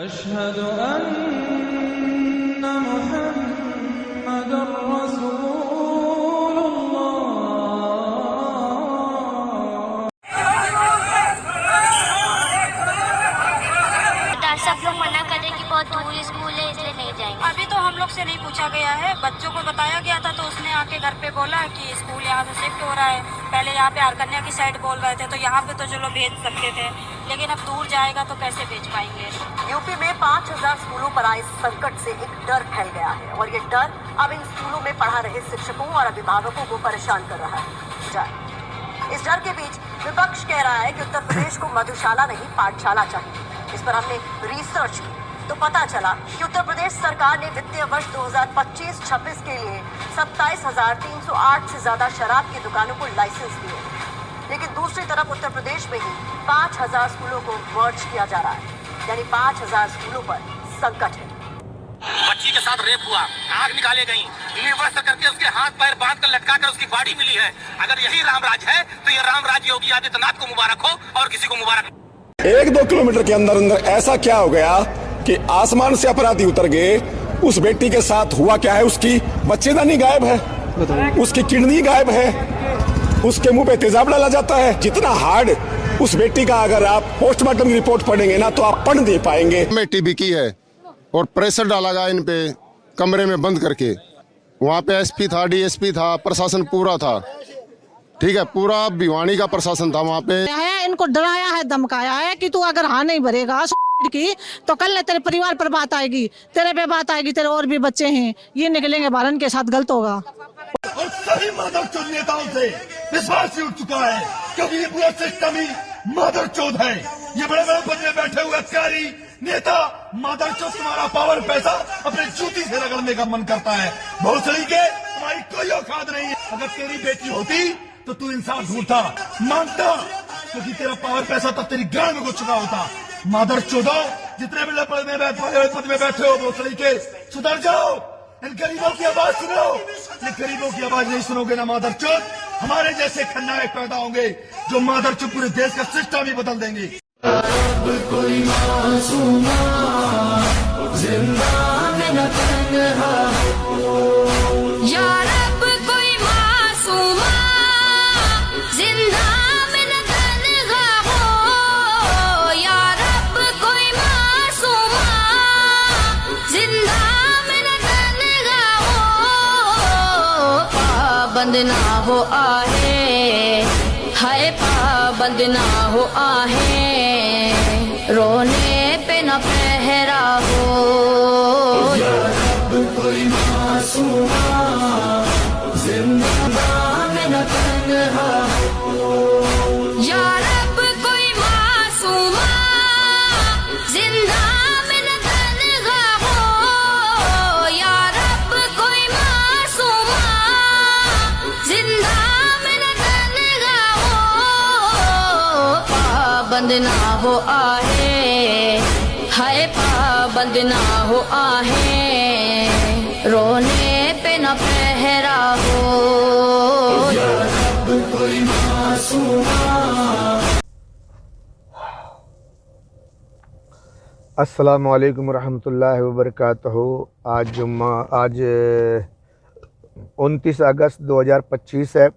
अशहदु अन्ना मुहम्मदुर रसूलुल्लाह। सब लोग मना कर रहे कि बहुत दूर स्कूल है इसलिए नहीं जाएंगे। अभी तो हम लोग से नहीं पूछा गया है, बच्चों को बताया गया था तो उसने आके घर पे बोला कि स्कूल यहाँ से शिफ्ट हो रहा है। पहले यहाँ पे आरकन्या की साइड बोल रहे थे तो यहाँ पे तो चलो भेज सकते थे, लेकिन अब दूर जाएगा तो कैसे भेज पाएंगे। यूपी में 5000 स्कूलों पर आए संकट से एक डर फैल गया है और ये डर अब इन स्कूलों में पढ़ा रहे शिक्षकों और अभिभावकों को परेशान कर रहा है। इस डर के बीच विपक्ष कह रहा है कि उत्तर प्रदेश को मधुशाला नहीं पाठशाला चाहिए। इस पर हमने रिसर्च की तो पता चला कि उत्तर प्रदेश सरकार ने वित्तीय वर्ष 2025-26 के लिए 27,308 से ज्यादा शराब की दुकानों को लाइसेंस दिए, लेकिन दूसरी तरफ उत्तर प्रदेश में ही 5,000 स्कूलों को मर्ज किया जा रहा है, यानी 5,000 स्कूलों पर संकट है। बच्ची के साथ रेप हुआ, आग निकाले गई, यूनिवर्स करके उसके हाथ पैर बांध कर लटका कर उसकी बॉडी मिली है। अगर यही रामराज है तो ये रामराज योगी आदित्यनाथ को मुबारक हो और किसी को मुबारक। 1-2 किलोमीटर के अंदर अंदर ऐसा क्या हो गया कि आसमान से अपराधी उतर गए। उस बेटी के साथ हुआ क्या है, उसकी बच्चेदानी गायब है, उसकी किडनी गायब है, उसके मुंह पे तेजाब डाला जाता है। जितना हार्ड उस बेटी का अगर आप पोस्टमार्टम की रिपोर्ट पढ़ेंगे ना तो आप पढ़ नहीं पाएंगे। में टीबी की है और प्रेशर डाला गया इन पे कमरे में बंद करके। वहाँ पे एसपी था, डीएसपी था, प्रशासन पूरा था, ठीक है, पूरा भिवानी का प्रशासन था वहाँ पे। इनको डराया है, धमकाया है कि तू अगर हाँ नहीं भरेगा की तो कल तेरे परिवार पर बात आएगी, तेरे पे बात आएगी, तेरे और भी बच्चे हैं ये निकलेंगे बाहर, इनके साथ गलत होगा। और सभी माधवचोद नेताओं से विश्वास ही उठ चुका है, क्योंकि ये पूरा सिस्टम ही माधवचोद है। ये बड़े बड़े पद में बैठे हुए अधिकारी नेता माधवचोद, तुम्हारा पावर पैसा अपने जूती से रगड़ने का मन करता है। भोसड़ी के तुम्हारी कोई औकात नहीं है। अगर तेरी बेटी होती तो तू इंसाफ ढूंढता, मांगता, क्योंकि तेरा पावर पैसा तब तेरी गांड में घुस चुका होता। मादर चौदो, जितने भी पद में बैठे हो भोसड़ी के, सुधर जाओ, इन गरीबों की आवाज सुनो। ये गरीबों की आवाज नहीं सुनोगे ना मादर चौथ, हमारे जैसे खलनायक पैदा होंगे जो मादर चौथ पूरे देश का सिस्टम ही बदल देंगे। कोई मासूमा जिंदा में न तन्हा हो, या रब कोई मासूमा जिंदा में न तन्हा हो, या रब कोई मासूमा जिंदा में न तन्हा हो, पाबंद ना हो आहे, हाय पाबंद ना हो आहे, रोने पे न पहरा हो, या रब कोई मासूमा जिंदा में न तन्हा हो, या रब कोई मासूमा जिंदा में न तन्हा हो, या रब कोई मासूमा जिंदा में न तन्हा हो, पाबंद ना हो आहे, हाय पाबंद ना हो आहे, रोने पे न पहरा हो, या रब कोई मासूमा। अस्सलामु अलैकुम रहमतुल्लाहि व बरकातहू। आज 29 अगस्त 2025 है,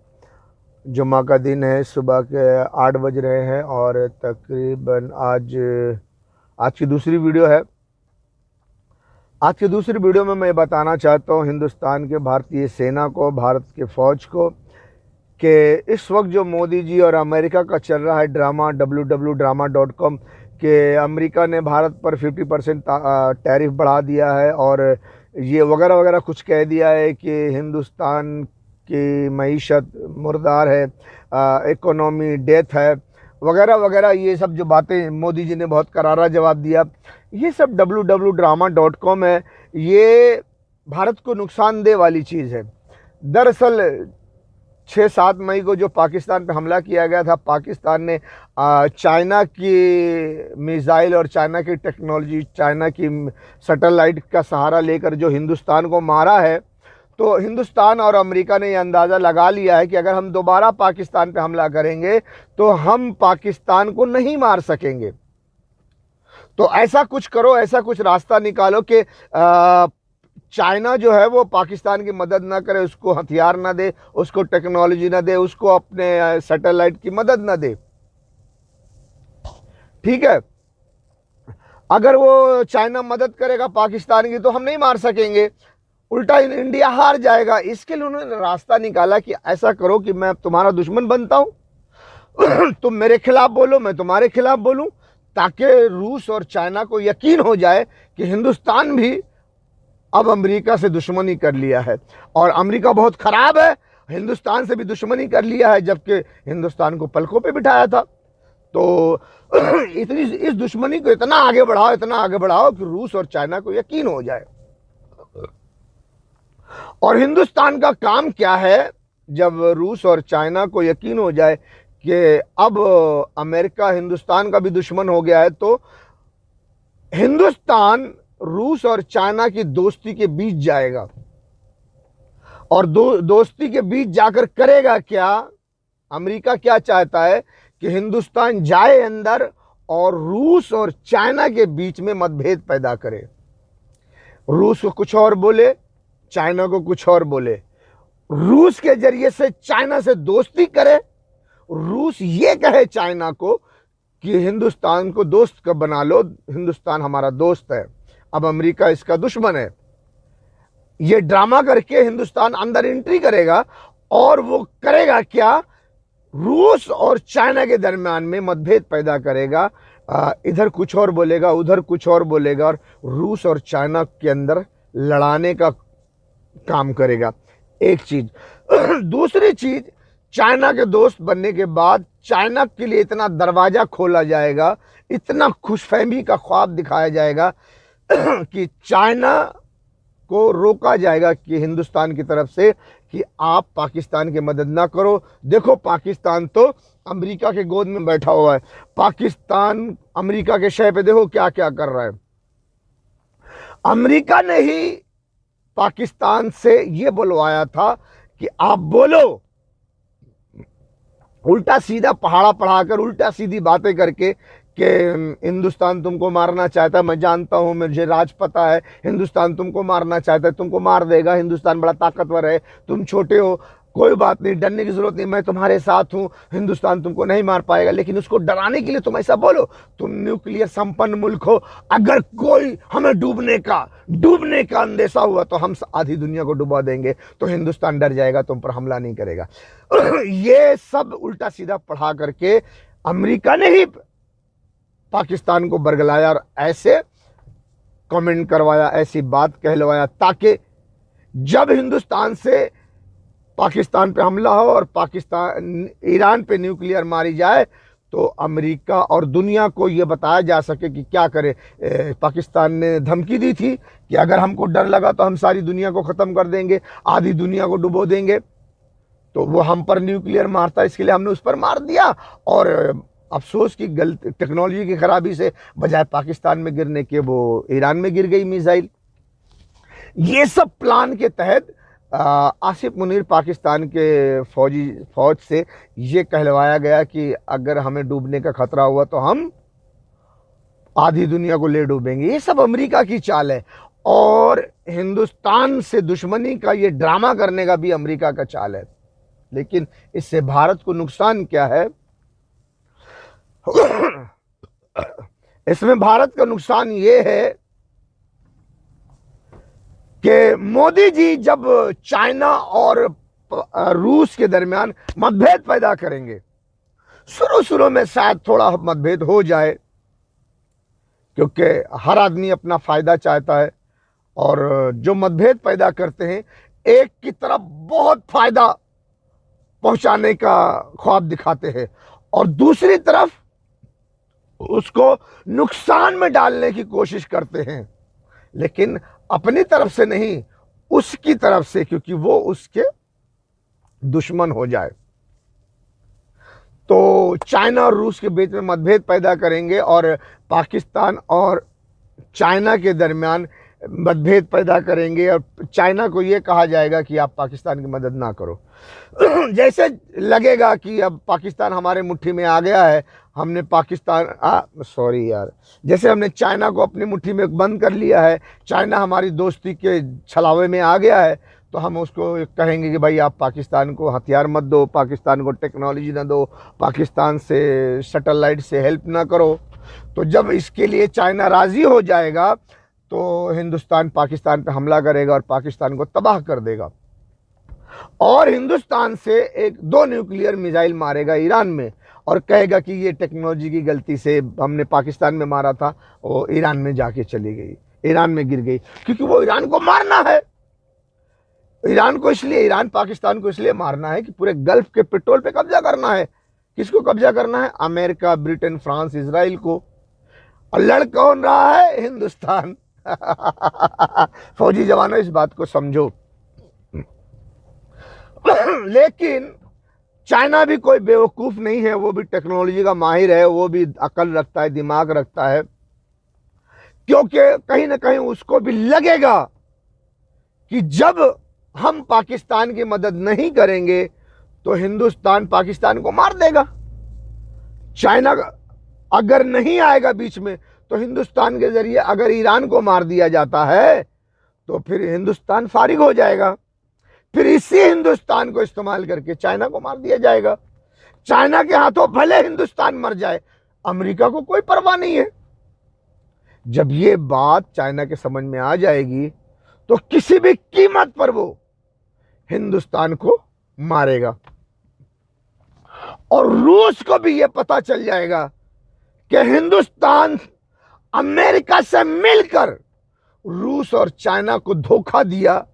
जुम्मा का दिन है। सुबह के 8 बज रहे हैं और तकरीबन आज की दूसरी वीडियो है। आज की दूसरी वीडियो में मैं बताना चाहता हूँ हिंदुस्तान के भारतीय सेना को, भारत के फ़ौज को, कि इस वक्त जो मोदी जी और अमेरिका का चल रहा है ड्रामा www.drama.com कि अमेरिका ने भारत पर 50% टैरिफ बढ़ा दिया है और ये वगैरह वगैरह कुछ कह दिया है कि हिंदुस्तान की मईशत मुर्दार है, इकोनॉमी डेथ है, वगैरह वगैरह, ये सब जो बातें मोदी जी ने बहुत करारा जवाब दिया। ये सब www.drama.com है। ये भारत को नुकसानदेह वाली चीज़ है। दरअसल 6-7 मई को जो पाकिस्तान पे हमला किया गया था, पाकिस्तान ने चाइना की मिसाइल और चाइना की टेक्नोलॉजी, चाइना की सैटेलाइट का सहारा लेकर जो हिंदुस्तान को मारा है, तो हिंदुस्तान और अमेरिका ने यह अंदाज़ा लगा लिया है कि अगर हम दोबारा पाकिस्तान पे हमला करेंगे तो हम पाकिस्तान को नहीं मार सकेंगे। तो ऐसा कुछ करो, ऐसा कुछ रास्ता निकालो कि चाइना जो है वो पाकिस्तान की मदद ना करे, उसको हथियार ना दे, उसको टेक्नोलॉजी ना दे, उसको अपने सैटेलाइट की मदद ना दे। ठीक है, अगर वो चाइना मदद करेगा पाकिस्तान की तो हम नहीं मार सकेंगे, उल्टा इंडिया हार जाएगा। इसके लिए उन्होंने रास्ता निकाला कि ऐसा करो कि मैं तुम्हारा दुश्मन बनता हूं तुम मेरे खिलाफ बोलो, मैं तुम्हारे खिलाफ बोलूं, ताकि रूस और चाइना को यकीन हो जाए कि हिंदुस्तान भी अब अमेरिका से दुश्मनी कर लिया है, और अमेरिका बहुत खराब है, हिंदुस्तान से भी दुश्मनी कर लिया है, जबकि हिंदुस्तान को पलकों पे बिठाया था। तो इस दुश्मनी को इतना आगे बढ़ाओ कि रूस और चाइना को यकीन हो जाए। और हिंदुस्तान का काम क्या है, जब रूस और चाइना को यकीन हो जाए कि अब अमेरिका हिंदुस्तान का भी दुश्मन हो गया है, तो हिंदुस्तान रूस और चाइना की दोस्ती के बीच जाएगा। और दोस्ती के बीच जाकर करेगा क्या? अमेरिका क्या चाहता है कि हिंदुस्तान जाए अंदर और रूस और चाइना के बीच में मतभेद पैदा करे। रूस को कुछ और बोले, चाइना को कुछ और बोले, रूस के जरिए से चाइना से दोस्ती करे, रूस ये कहे चाइना को कि हिंदुस्तान को दोस्त कब बना लो, हिंदुस्तान हमारा दोस्त है, अब अमेरिका इसका दुश्मन है। ये ड्रामा करके हिंदुस्तान अंदर एंट्री करेगा, और वो करेगा क्या? रूस और चाइना के दरमियान में मतभेद पैदा करेगा, इधर कुछ और बोलेगा, उधर कुछ और बोलेगा, और रूस और चाइना के अंदर लड़ाने का काम करेगा। एक चीज दूसरी चीज, चाइना के दोस्त बनने के बाद चाइना के लिए इतना दरवाजा खोला जाएगा, इतना खुशफहमी का ख्वाब दिखाया जाएगा कि चाइना को रोका जाएगा कि हिंदुस्तान की तरफ से कि आप पाकिस्तान की मदद ना करो। देखो, पाकिस्तान तो अमेरिका के गोद में बैठा हुआ है, पाकिस्तान अमेरिका के शय पे देखो क्या क्या कर रहा है। अमेरिका ने ही पाकिस्तान से ये बुलवाया था कि आप बोलो, उल्टा सीधा पहाड़ा पढ़ाकर, उल्टा सीधी बातें करके कि हिंदुस्तान तुमको मारना चाहता है, मैं जानता हूं, मुझे राज पता है, हिंदुस्तान तुमको मारना चाहता है, तुमको मार देगा, हिंदुस्तान बड़ा ताकतवर है, तुम छोटे हो, कोई बात नहीं, डरने की जरूरत नहीं, मैं तुम्हारे साथ हूं, हिंदुस्तान तुमको नहीं मार पाएगा। लेकिन उसको डराने के लिए तुम ऐसा बोलो, तुम न्यूक्लियर संपन्न मुल्क हो, अगर कोई हमें डूबने का अंदेशा हुआ तो हम आधी दुनिया को डुबा देंगे, तो हिंदुस्तान डर जाएगा, तुम पर हमला नहीं करेगा। ये सब उल्टा सीधा पढ़ा करके अमेरिका ने ही पाकिस्तान को बरगलाया और ऐसे कमेंट करवाया, ऐसी बात कहलवाया, ताकि जब हिंदुस्तान से पाकिस्तान पे हमला हो और पाकिस्तान ईरान पे न्यूक्लियर मारी जाए, तो अमेरिका और दुनिया को ये बताया जा सके कि क्या करे। पाकिस्तान ने धमकी दी थी कि अगर हमको डर लगा तो हम सारी दुनिया को ख़त्म कर देंगे, आधी दुनिया को डुबो देंगे, तो वो हम पर न्यूक्लियर मारता, इसके लिए हमने उस पर मार दिया। और अफसोस की गलत टेक्नोलॉजी की खराबी से बजाय पाकिस्तान में गिरने के वो ईरान में गिर गई मिसाइल। ये सब प्लान के तहत आसिफ मुनीर पाकिस्तान के फौज से ये कहलवाया गया कि अगर हमें डूबने का खतरा हुआ तो हम आधी दुनिया को ले डूबेंगे। ये सब अमेरिका की चाल है, और हिंदुस्तान से दुश्मनी का ये ड्रामा करने का भी अमेरिका का चाल है। लेकिन इससे भारत को नुकसान क्या है? इसमें भारत का नुकसान ये है कि मोदी जी जब चाइना और रूस के दरमियान मतभेद पैदा करेंगे, शुरू में शायद थोड़ा मतभेद हो जाए, क्योंकि हर आदमी अपना फायदा चाहता है, और जो मतभेद पैदा करते हैं एक की तरफ बहुत फायदा पहुंचाने का ख्वाब दिखाते हैं, और दूसरी तरफ उसको नुकसान में डालने की कोशिश करते हैं, लेकिन अपनी तरफ से नहीं, उसकी तरफ से, क्योंकि वो उसके दुश्मन हो जाए। तो चाइना और रूस के बीच में मतभेद पैदा करेंगे, और पाकिस्तान और चाइना के दरमियान मतभेद पैदा करेंगे और चाइना को ये कहा जाएगा कि आप पाकिस्तान की मदद ना करो। जैसे लगेगा कि अब पाकिस्तान हमारे मुट्ठी में आ गया है, हमने जैसे हमने चाइना को अपनी मुट्ठी में बंद कर लिया है, चाइना हमारी दोस्ती के छलावे में आ गया है, तो हम उसको कहेंगे कि भाई आप पाकिस्तान को हथियार मत दो, पाकिस्तान को टेक्नोलॉजी ना दो, पाकिस्तान से सैटेलाइट से हेल्प ना करो। तो जब इसके लिए चाइना राज़ी हो जाएगा तो हिंदुस्तान पाकिस्तान पे हमला करेगा और पाकिस्तान को तबाह कर देगा, और हिंदुस्तान से 2 न्यूक्लियर मिसाइल मारेगा ईरान में और कहेगा कि ये टेक्नोलॉजी की गलती से हमने पाकिस्तान में मारा था, वो ईरान में जाके चली गई, ईरान में गिर गई, क्योंकि वो ईरान को मारना है। ईरान पाकिस्तान को इसलिए मारना है कि पूरे गल्फ के पेट्रोल पे कब्जा करना है। किसको कब्जा करना है? अमेरिका, ब्रिटेन, फ्रांस, इजराइल को। और लड़ कौन रहा है? हिंदुस्तान। फौजी जवानों, इस बात को समझो। लेकिन चाइना भी कोई बेवकूफ नहीं है, वो भी टेक्नोलॉजी का माहिर है, वो भी अकल रखता है, दिमाग रखता है, क्योंकि कहीं ना कहीं उसको भी लगेगा कि जब हम पाकिस्तान की मदद नहीं करेंगे तो हिंदुस्तान पाकिस्तान को मार देगा। चाइना अगर नहीं आएगा बीच में तो हिंदुस्तान के जरिए अगर ईरान को मार दिया जाता है तो फिर हिंदुस्तान फारिग हो जाएगा, फिर इसी हिंदुस्तान को इस्तेमाल करके चाइना को मार दिया जाएगा। चाइना के हाथों भले हिंदुस्तान मर जाए, अमेरिका को कोई परवाह नहीं है। जब ये बात चाइना के समझ में आ जाएगी तो किसी भी कीमत पर वो हिंदुस्तान को मारेगा। और रूस को भी ये पता चल जाएगा कि हिंदुस्तान अमेरिका से मिलकर रूस और चाइना को धोखा दिया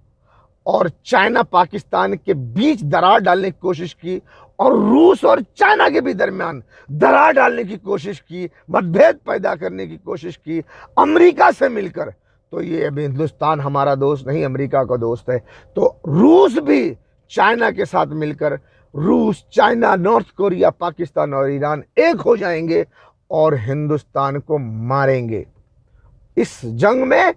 और चाइना पाकिस्तान के बीच दरार डालने की कोशिश की और रूस और चाइना के भी दरमियान दरार डालने की कोशिश की, मतभेद पैदा करने की कोशिश की अमेरिका से मिलकर। तो ये अब हिंदुस्तान हमारा दोस्त नहीं, अमेरिका का दोस्त है। तो रूस भी चाइना के साथ मिलकर, रूस, चाइना, नॉर्थ कोरिया, पाकिस्तान और ईरान एक हो जाएंगे और हिंदुस्तान को मारेंगे। इस जंग में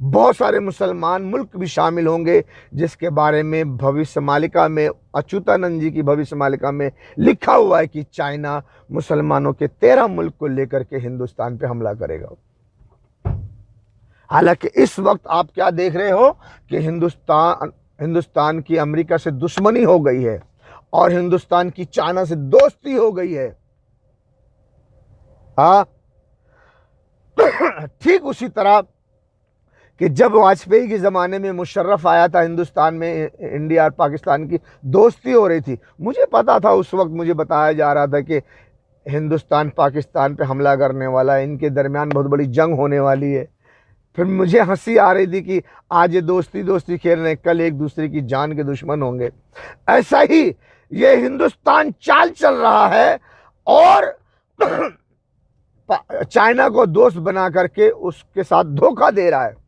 बहुत सारे मुसलमान मुल्क भी शामिल होंगे, जिसके बारे में भविष्य मालिका में, अच्युतानंद जी की भविष्य मालिका में लिखा हुआ है कि चाइना मुसलमानों के 13 मुल्क को लेकर के हिंदुस्तान पे हमला करेगा। हालांकि इस वक्त आप क्या देख रहे हो कि हिंदुस्तान की अमेरिका से दुश्मनी हो गई है और हिंदुस्तान की चाइना से दोस्ती हो गई है। ठीक उसी तरह कि जब वाजपेयी के ज़माने में मुशर्रफ आया था हिंदुस्तान में, इंडिया और पाकिस्तान की दोस्ती हो रही थी। मुझे पता था, उस वक्त मुझे बताया जा रहा था कि हिंदुस्तान पाकिस्तान पे हमला करने वाला है, इनके दरमियान बहुत बड़ी जंग होने वाली है। फिर मुझे हंसी आ रही थी कि आज ये दोस्ती खेल रहे हैं, कल एक दूसरे की जान के दुश्मन होंगे। ऐसा ही ये हिंदुस्तान चाल चल रहा है और चाइना को दोस्त बना करके उसके साथ धोखा दे रहा है।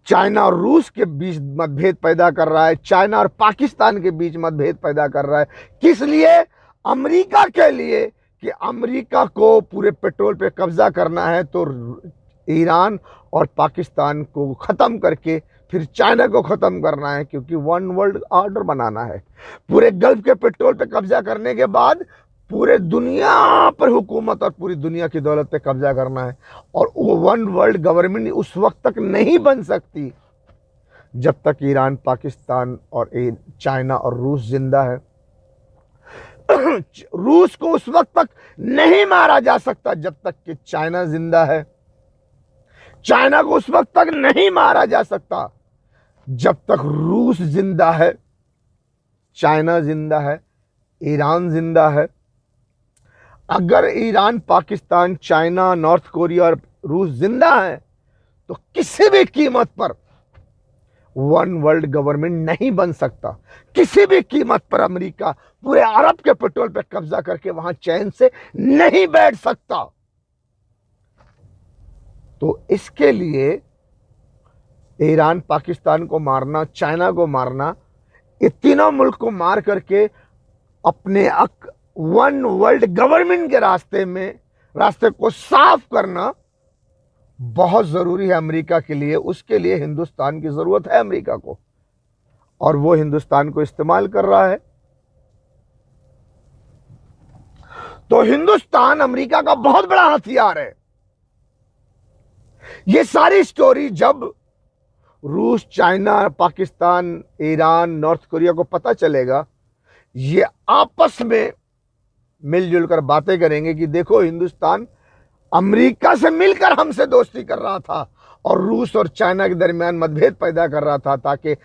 चाइना और रूस के बीच मतभेद पैदा कर रहा है, चाइना और पाकिस्तान के बीच मतभेद पैदा कर रहा है। किस लिए? अमेरिका के लिए, कि अमेरिका को पूरे पेट्रोल पे कब्जा करना है तो ईरान और पाकिस्तान को ख़त्म करके फिर चाइना को ख़त्म करना है, क्योंकि वन वर्ल्ड ऑर्डर बनाना है। पूरे गल्फ के पेट्रोल पे कब्जा करने के बाद पूरे दुनिया पर हुकूमत और पूरी दुनिया की दौलत पे कब्जा करना है। और वो वन वर्ल्ड गवर्नमेंट उस वक्त तक नहीं बन सकती जब तक ईरान, पाकिस्तान और चाइना और रूस जिंदा है। रूस को उस वक्त तक नहीं मारा जा सकता जब तक कि चाइना जिंदा है। चाइना को उस वक्त तक नहीं मारा जा सकता जब तक रूस जिंदा है, चाइना जिंदा है, ईरान जिंदा है। अगर Iran, Pakistan, China, north Korea और रूस जिंदा है तो किसी भी कीमत पर वन वर्ल्ड गवर्नमेंट नहीं बन सकता। किसी भी कीमत पर अमेरिका पूरे अरब के पेट्रोल पर कब्जा करके वहां चैन से नहीं बैठ सकता। तो इसके लिए ईरान, पाकिस्तान को मारना, चाइना को मारना, ये तीनों मुल्क को मार करके अपने वन वर्ल्ड गवर्नमेंट के रास्ते को साफ करना बहुत ज़रूरी है अमेरिका के लिए, उसके लिए हिंदुस्तान की ज़रूरत है अमेरिका को, और वो हिंदुस्तान को इस्तेमाल कर रहा है। तो हिंदुस्तान अमेरिका का बहुत बड़ा हथियार है। ये सारी स्टोरी जब रूस, China, Pakistan, Iran, north Korea को पता चलेगा, ये आपस में मिलजुल कर बातें करेंगे कि देखो हिंदुस्तान अमेरिका से मिलकर हमसे दोस्ती कर रहा था और रूस और चाइना के दरमियान मतभेद पैदा कर रहा था, ताकि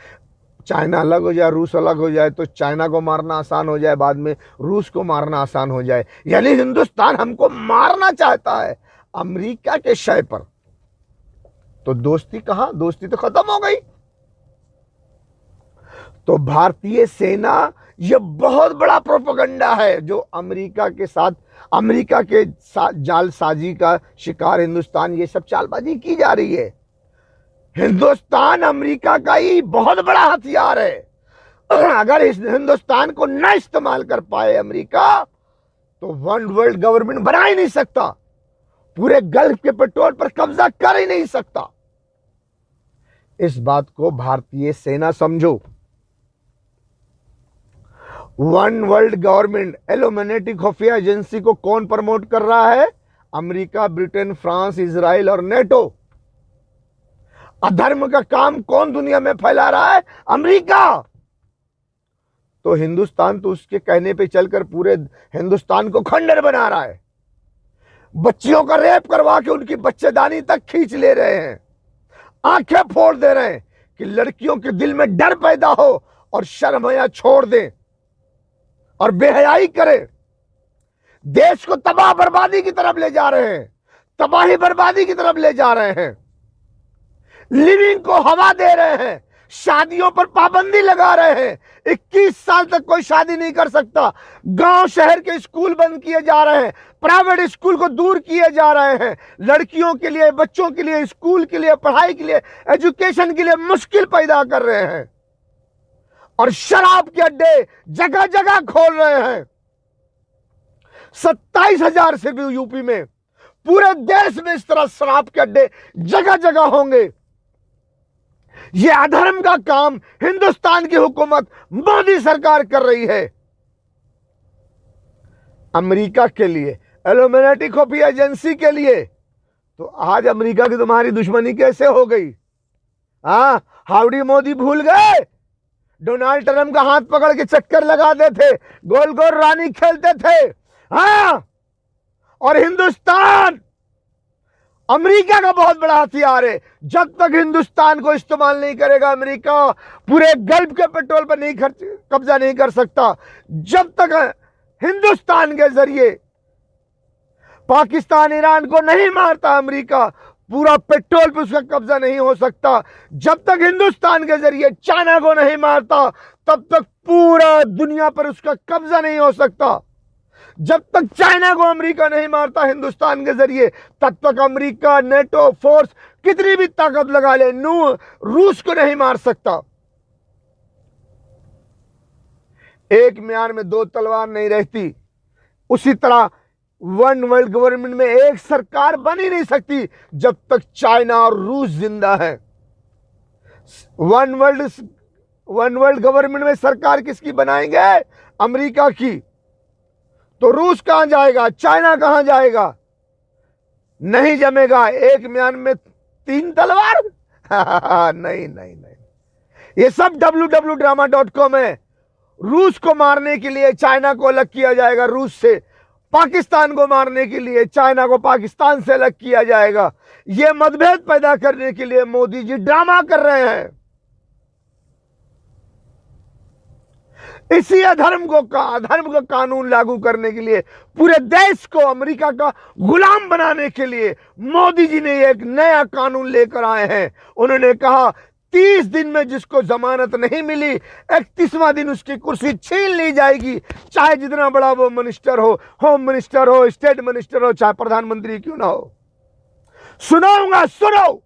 चाइना अलग हो जाए, रूस अलग हो जाए तो चाइना को मारना आसान हो जाए, बाद में रूस को मारना आसान हो जाए। यानी हिंदुस्तान हमको मारना चाहता है अमेरिका के शय पर। तो दोस्ती कहां, दोस्ती तो खत्म हो गई। तो भारतीय सेना, यह बहुत बड़ा प्रोपेगेंडा है जो अमेरिका के साथ, अमेरिका के जालसाजी का शिकार हिंदुस्तान, ये सब चालबाजी की जा रही है। हिंदुस्तान अमेरिका का ही बहुत बड़ा हथियार है। अगर इस हिंदुस्तान को न इस्तेमाल कर पाए अमेरिका, तो वन वर्ल्ड गवर्नमेंट बना ही नहीं सकता, पूरे गल्फ के पेट्रोल पर कब्जा कर ही नहीं सकता। इस बात को भारतीय सेना समझो। वन वर्ल्ड गवर्नमेंट इल्यूमिनेटी खुफिया एजेंसी को कौन प्रमोट कर रहा है? अमेरिका, ब्रिटेन, फ्रांस, इजराइल और नेटो। अधर्म का काम कौन दुनिया में फैला रहा है? अमेरिका। तो हिंदुस्तान तो उसके कहने पे चलकर पूरे हिंदुस्तान को खंडर बना रहा है। बच्चियों का रेप करवा के उनकी बच्चेदानी तक खींच ले रहे हैं, आंखें फोड़ दे रहे हैं कि लड़कियों के दिल में डर पैदा हो और शर्म हया छोड़ दें और बेहयाई करें। देश को तबाह बर्बादी की तरफ ले जा रहे हैं, तबाही बर्बादी की तरफ ले जा रहे हैं। लिविंग को हवा दे रहे हैं, शादियों पर पाबंदी लगा रहे हैं। 21 साल तक कोई शादी नहीं कर सकता। गांव शहर के स्कूल बंद किए जा रहे हैं, प्राइवेट स्कूल को दूर किए जा रहे हैं। लड़कियों के लिए, बच्चों के लिए, स्कूल के लिए, पढ़ाई के लिए, एजुकेशन के लिए मुश्किल पैदा कर रहे हैं और शराब के अड्डे जगह जगह खोल रहे हैं। 27,000 से भी यूपी में, पूरे देश में इस तरह शराब के अड्डे जगह जगह होंगे। यह अधर्म का काम हिंदुस्तान की हुकूमत, मोदी सरकार कर रही है अमेरिका के लिए, इल्यूमिनेटी खुफिया एजेंसी के लिए। तो आज अमेरिका की तुम्हारी दुश्मनी कैसे हो गई? हाउडी मोदी भूल गए? डोनाल्ड ट्रंप का हाथ पकड़ के चक्कर लगाते थे, गोल गोल रानी खेलते थे। और हिंदुस्तान अमेरिका का बहुत बड़ा हथियार है। जब तक हिंदुस्तान को इस्तेमाल नहीं करेगा अमेरिका, पूरे गल्फ के पेट्रोल पर नहीं कब्जा नहीं कर सकता। जब तक हिंदुस्तान के जरिए पाकिस्तान, ईरान को नहीं मारता अमेरिका, पूरा पेट्रोल पर उसका कब्जा नहीं हो सकता। जब तक हिंदुस्तान के जरिए चाइना को नहीं मारता, तब तक पूरा दुनिया पर उसका कब्जा नहीं हो सकता। जब तक चाइना को अमेरिका नहीं मारता हिंदुस्तान के जरिए, तब तक अमेरिका, नेटो फोर्स कितनी भी ताकत लगा ले, रूस को नहीं मार सकता। एक म्यान में दो तलवार नहीं रहती। उसी तरह वन वर्ल्ड गवर्नमेंट में एक सरकार बन ही नहीं सकती जब तक चाइना और रूस जिंदा है। वन वर्ल्ड गवर्नमेंट में सरकार किसकी बनाएंगे? अमेरिका की। तो रूस कहां जाएगा? चाइना कहां जाएगा? नहीं जमेगा। एक म्यान में 3 तलवार। नहीं नहीं नहीं, ये सब www.drama.com है। रूस को मारने के लिए चाइना को अलग किया जाएगा रूस से, पाकिस्तान को मारने के लिए चाइना को पाकिस्तान से अलग किया जाएगा। ये मतभेद पैदा करने के लिए मोदी जी ड्रामा कर रहे हैं। इसी अधर्म का कानून लागू करने के लिए, पूरे देश को अमेरिका का गुलाम बनाने के लिए मोदी जी ने एक नया कानून लेकर आए हैं। उन्होंने कहा 30 दिन में जिसको जमानत नहीं मिली, 31वां दिन उसकी कुर्सी छीन ली जाएगी, चाहे जितना बड़ा वो मिनिस्टर हो, होम मिनिस्टर हो, स्टेट मिनिस्टर हो, चाहे प्रधानमंत्री क्यों ना हो। सुनाऊंगा, सुनो।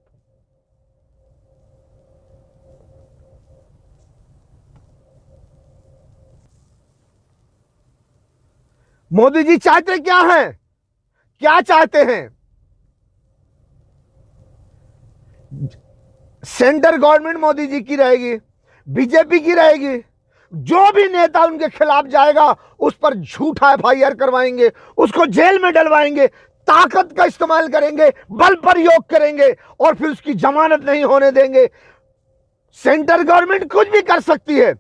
मोदी जी चाहते क्या हैं? क्या चाहते हैं? सेंटर गवर्नमेंट मोदी जी की रहेगी, बीजेपी की रहेगी, जो भी नेता उनके खिलाफ जाएगा उस पर झूठा FIR करवाएंगे, उसको जेल में डलवाएंगे, ताकत का इस्तेमाल करेंगे, बल प्रयोग करेंगे और फिर उसकी जमानत नहीं होने देंगे। सेंटर गवर्नमेंट कुछ भी कर सकती है,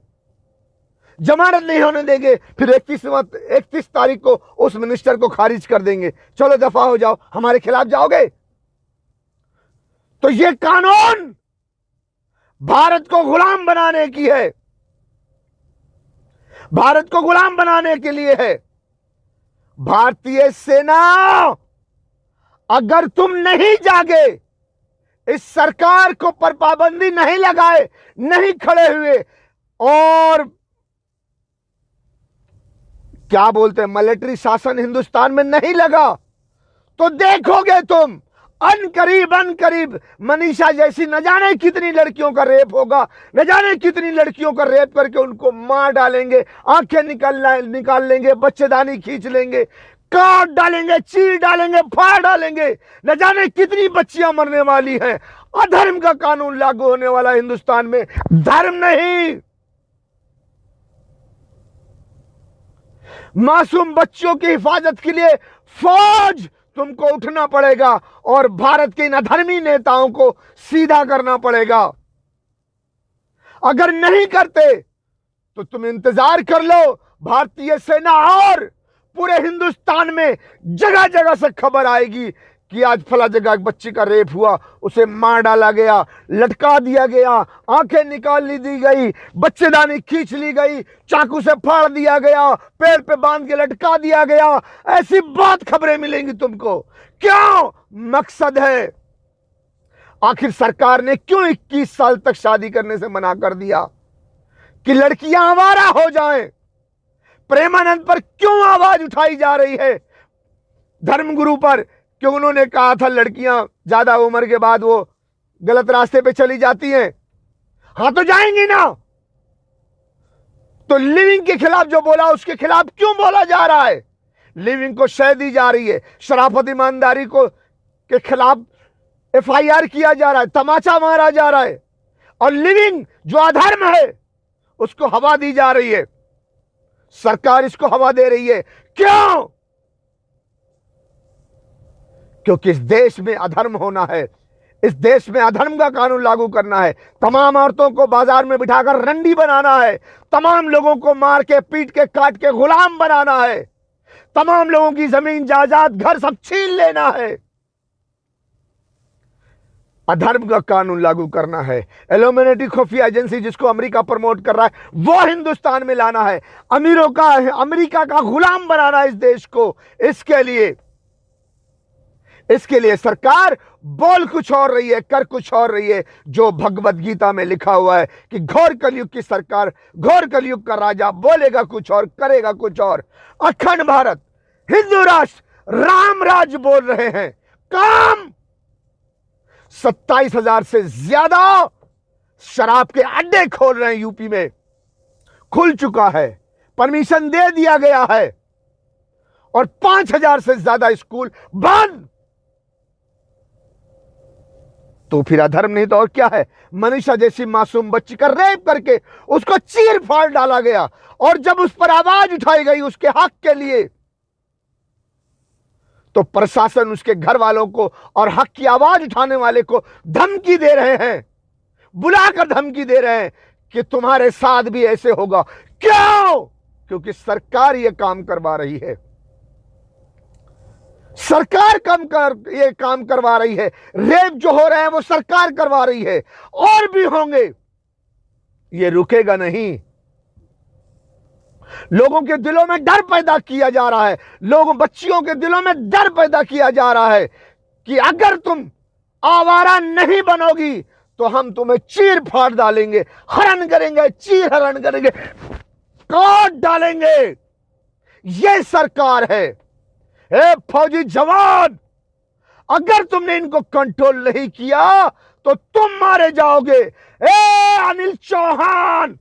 जमानत नहीं होने देंगे, फिर 31 तारीख को उस मिनिस्टर को खारिज कर देंगे। चलो दफा हो जाओ, हमारे खिलाफ जाओगे। तो ये कानून भारत को गुलाम बनाने की है, भारत को गुलाम बनाने के लिए है। भारतीय सेना अगर तुम नहीं जागे, इस सरकार को पर पाबंदी नहीं लगाए, नहीं खड़े हुए और क्या बोलते हैं मिलिट्री शासन हिंदुस्तान में नहीं लगा, तो देखोगे तुम अनकरीब मनीषा जैसी न जाने कितनी लड़कियों का रेप होगा, न जाने कितनी लड़कियों का रेप करके उनको मार डालेंगे, आंखें निकाल लेंगे, बच्चेदानी खींच लेंगे, काट डालेंगे, चीर डालेंगे, फाड़ डालेंगे, न जाने कितनी बच्चियां मरने वाली हैं। अधर्म का कानून लागू होने वाला हिंदुस्तान में, धर्म नहीं। मासूम बच्चों की हिफाजत के लिए फौज तुमको उठना पड़ेगा और भारत के इन अधर्मी नेताओं को सीधा करना पड़ेगा। अगर नहीं करते तो तुम इंतजार कर लो, भारतीय सेना और पूरे हिंदुस्तान में जगह जगह से खबर आएगी कि आज फला जगह एक बच्ची का रेप हुआ, उसे मार डाला गया, लटका दिया गया, आंखें निकाल दी गई, बच्चेदानी खींच ली गई, चाकू से फाड़ दिया गया, पेड़ पे बांध के लटका दिया गया। ऐसी बहुत खबरें मिलेंगी तुमको। क्यों? मकसद है। आखिर सरकार ने क्यों 21 साल तक शादी करने से मना कर दिया कि लड़कियां आवारा हो जाएं? प्रेमानंद पर क्यों आवाज उठाई जा रही है? धर्मगुरु पर क्यों? उन्होंने कहा था लड़कियां ज्यादा उम्र के बाद वो गलत रास्ते पे चली जाती हैं। हाँ तो जाएंगी ना। तो लिविंग के खिलाफ जो बोला उसके खिलाफ क्यों बोला जा रहा है? लिविंग को शय दी जा रही है, शराफत ईमानदारी को के खिलाफ FIR किया जा रहा है, तमाचा मारा जा रहा है, और लिविंग जो अधर्म है उसको हवा दी जा रही है। सरकार इसको हवा दे रही है। क्यों? क्योंकि इस देश में अधर्म होना है, इस देश में अधर्म का कानून लागू करना है, तमाम औरतों को बाजार में बिठाकर रंडी बनाना है, तमाम लोगों को मार के पीट के काट के गुलाम बनाना है, तमाम लोगों की जमीन जायदाद घर सब छीन लेना है। अधर्म का कानून लागू करना है। इल्यूमिनेटी खुफिया एजेंसी जिसको अमेरिका प्रमोट कर रहा है वो हिंदुस्तान में लाना है। अमेरिका का गुलाम बनाना है इस देश को। इसके लिए सरकार बोल कुछ और रही है, कर कुछ और रही है। जो भगवत गीता में लिखा हुआ है कि घोर कलयुग की सरकार, घोर कलयुग का राजा बोलेगा कुछ और करेगा कुछ और। अखंड भारत, हिंदू राष्ट्र, राम राज्य बोल रहे हैं। काम 27,000 से ज्यादा शराब के अड्डे खोल रहे हैं यूपी में, खुल चुका है, परमिशन दे दिया गया है, और 5,000 से ज्यादा स्कूल बंद। तो फिर अधर्म नहीं तो और क्या है? मनीषा जैसी मासूम बच्ची का रेप करके उसको चीर फाड़ डाला गया, और जब उस पर आवाज उठाई गई उसके हक के लिए तो प्रशासन उसके घर वालों को और हक की आवाज उठाने वाले को धमकी दे रहे हैं, बुलाकर धमकी दे रहे हैं कि तुम्हारे साथ भी ऐसे होगा। क्यों? क्योंकि सरकार ये काम करवा रही है, सरकार ये काम करवा रही है। रेप जो हो रहे हैं वो सरकार करवा रही है, और भी होंगे, ये रुकेगा नहीं। लोगों के दिलों में डर पैदा किया जा रहा है, बच्चियों के दिलों में डर पैदा किया जा रहा है कि अगर तुम आवारा नहीं बनोगी तो हम तुम्हें चीर फाड़ डालेंगे, हरण करेंगे, चीर हरण करेंगे, काट डालेंगे। ये सरकार है। ए फौजी जवान, अगर तुमने इनको कंट्रोल नहीं किया तो तुम मारे जाओगे। ए अनिल चौहान,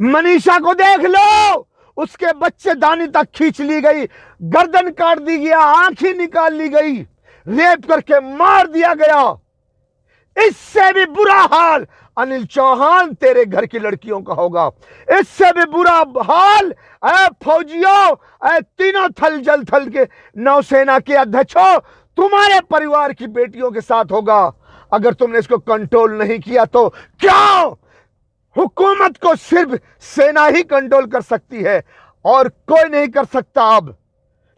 मनीषा को देख लो, उसके बच्चे दानी तक खींच ली गई, गर्दन काट दी गया, आंखें निकाल ली गई, रेप करके मार दिया गया। इससे भी बुरा हाल अनिल चौहान तेरे घर की लड़कियों का होगा। इससे भी बुरा हाल फौजियों, तीनों थल जल थल के नौसेना के अध्यक्षों, तुम्हारे परिवार की बेटियों के साथ होगा। अगर तुमने इसको कंट्रोल नहीं किया तो क्यों? हुकूमत को सिर्फ सेना ही कंट्रोल कर सकती है और कोई नहीं कर सकता। अब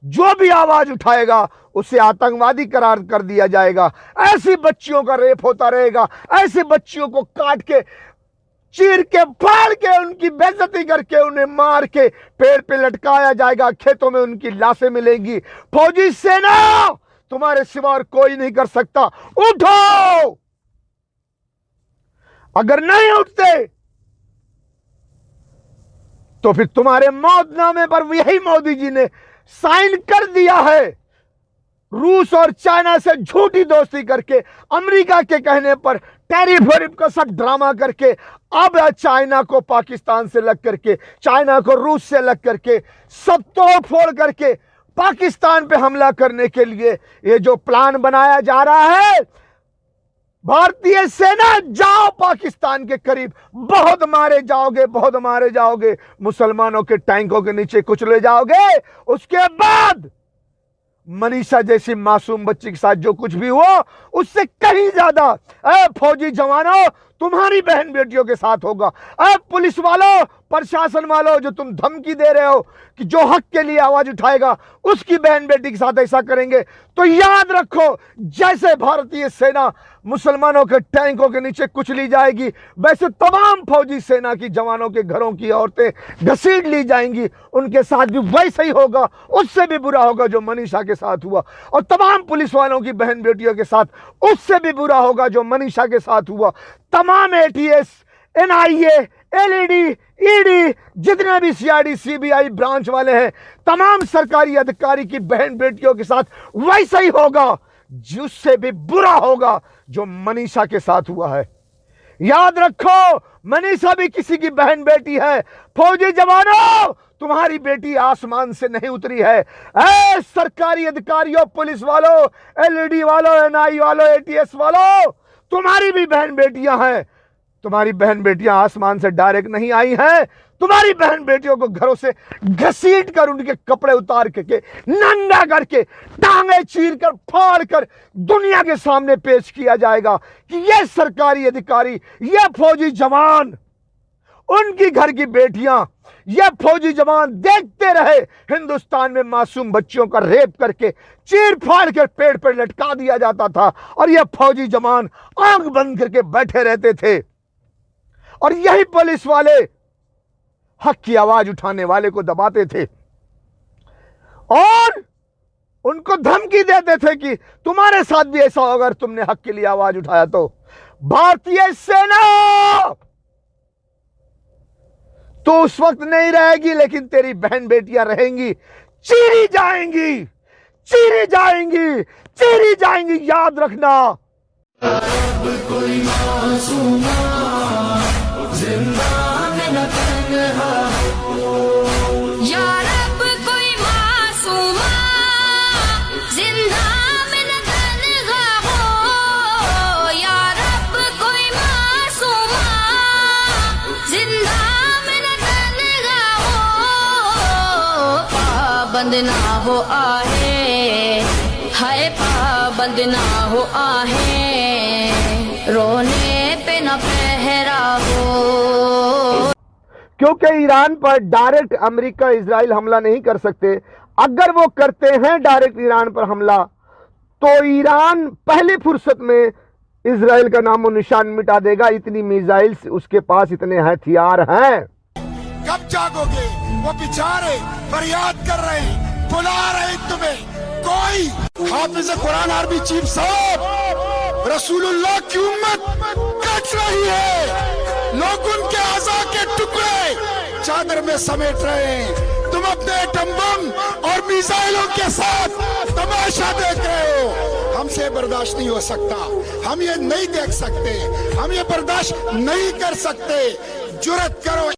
जो भी आवाज उठाएगा उसे आतंकवादी करार कर दिया जाएगा। ऐसी बच्चियों का रेप होता रहेगा, ऐसी बच्चियों को काट के, चीर के, फाड़ के, उनकी बेइज्जती करके, उन्हें मार के पेड़ पे लटकाया जाएगा। खेतों में उनकी लाशें मिलेंगी। फौजी सेना तुम्हारे सिवा और कोई नहीं कर सकता। उठो। अगर नहीं उठते तो फिर तुम्हारे मौतनामे पर यही मोदी जी ने साइन कर दिया है। रूस और चाइना से झूठी दोस्ती करके, अमेरिका के कहने पर टैरिफ वैरिफ का सब ड्रामा करके, अब चाइना को पाकिस्तान से लग करके, चाइना को रूस से लग करके, सब तोड़ फोड़ करके पाकिस्तान पे हमला करने के लिए ये जो प्लान बनाया जा रहा है, भारतीय सेना जाओ पाकिस्तान के करीब, बहुत मारे जाओगे, बहुत मारे जाओगे, मुसलमानों के टैंकों के नीचे कुचले जाओगे। उसके बाद मनीषा जैसी मासूम बच्ची के साथ जो कुछ भी हुआ उससे कहीं ज्यादा फौजी जवानों तुम्हारी बहन बेटियों के साथ होगा। पुलिस वालों, प्रशासन वालों, जो तुम धमकी दे रहे हो कि जो हक के लिए आवाज उठाएगा उसकी बहन बेटी के साथ ऐसा करेंगे, तो याद रखो, जैसे भारतीय सेना मुसलमानों के टैंकों के नीचे कुचली जाएगी, वैसे तमाम फौजी सेना की जवानों के घरों की औरतें घसीट ली जाएंगी। उनके साथ भी वैसा ही होगा, उससे भी बुरा होगा जो मनीषा के साथ हुआ। और तमाम पुलिस वालों की बहन बेटियों के साथ उससे भी बुरा होगा जो मनीषा के साथ हुआ। तमाम ATS, NIA, LED, ED, जितने भी CID, CBI ब्रांच वाले हैं, तमाम सरकारी अधिकारी की बहन बेटियों के साथ वैसा ही होगा, जिससे भी बुरा होगा जो मनीषा के साथ हुआ है। याद रखो, मनीषा भी किसी की बहन बेटी है। फौजी जवानों, तुम्हारी बेटी आसमान से नहीं उतरी है। सरकारी अधिकारियों, पुलिस वालों, LED वालों, NI वालों, ATS वालों, तुम्हारी भी बहन बेटियां हैं। तुम्हारी बहन बेटियां आसमान से डायरेक्ट नहीं आई हैं। तुम्हारी बहन बेटियों को घरों से घसीट कर, उनके कपड़े उतार के नंगा करके, टांगे चीर कर, फाड़ कर दुनिया के सामने पेश किया जाएगा कि ये सरकारी अधिकारी, ये फौजी जवान, उनकी घर की बेटियां, ये फौजी जवान देखते रहे हिंदुस्तान में मासूम बच्चियों का रेप करके चीर फाड़ कर पेड़ पर लटका दिया जाता था, और ये फौजी जवान आंख बंद करके बैठे रहते थे। और यही पुलिस वाले हक की आवाज उठाने वाले को दबाते थे और उनको धमकी देते थे कि तुम्हारे साथ भी ऐसा होगा अगर तुमने हक के लिए आवाज उठाया तो। भारतीय सेना तो उस वक्त नहीं रहेगी, लेकिन तेरी बहन बेटियां रहेंगी, चीरी जाएंगी, चीरी जाएंगी, चीरी जाएंगी। याद रखना, कोई मासूमा जिंदा में न तन्हा या रब कोई मासूमा जिंदा में न तन्हा हो, या रब कोई मासूमा जिंदा में न तन्हा हो। पाबंद ना हो आहे, हाय पाबंद ना हो आहे, रोने पे न पहरा हो। क्योंकि ईरान पर डायरेक्ट अमेरिका, इजराइल हमला नहीं कर सकते। अगर वो करते हैं डायरेक्ट ईरान पर हमला, तो ईरान पहली फुर्सत में इजराइल का नामो निशान मिटा देगा। इतनी मिसाइल्स उसके पास, इतने हथियार हैं। कब जागोगे? वो बेचारे फरियाद कर रहे हैं, बुला रहे हैं तुम्हें। कोई हाफिज कुरान आर्मी चीफ साहब रसूलुल्लाह की उम्मत कट रही है, लोग उनके आज़ा के टुकड़े चादर में समेट रहे हैं। तुम अपने एटम बम और मिसाइलों के साथ तमाशा देख रहे हो। हमसे बर्दाश्त नहीं हो सकता, हम ये नहीं देख सकते, हम ये बर्दाश्त नहीं कर सकते। जुर्रत करो,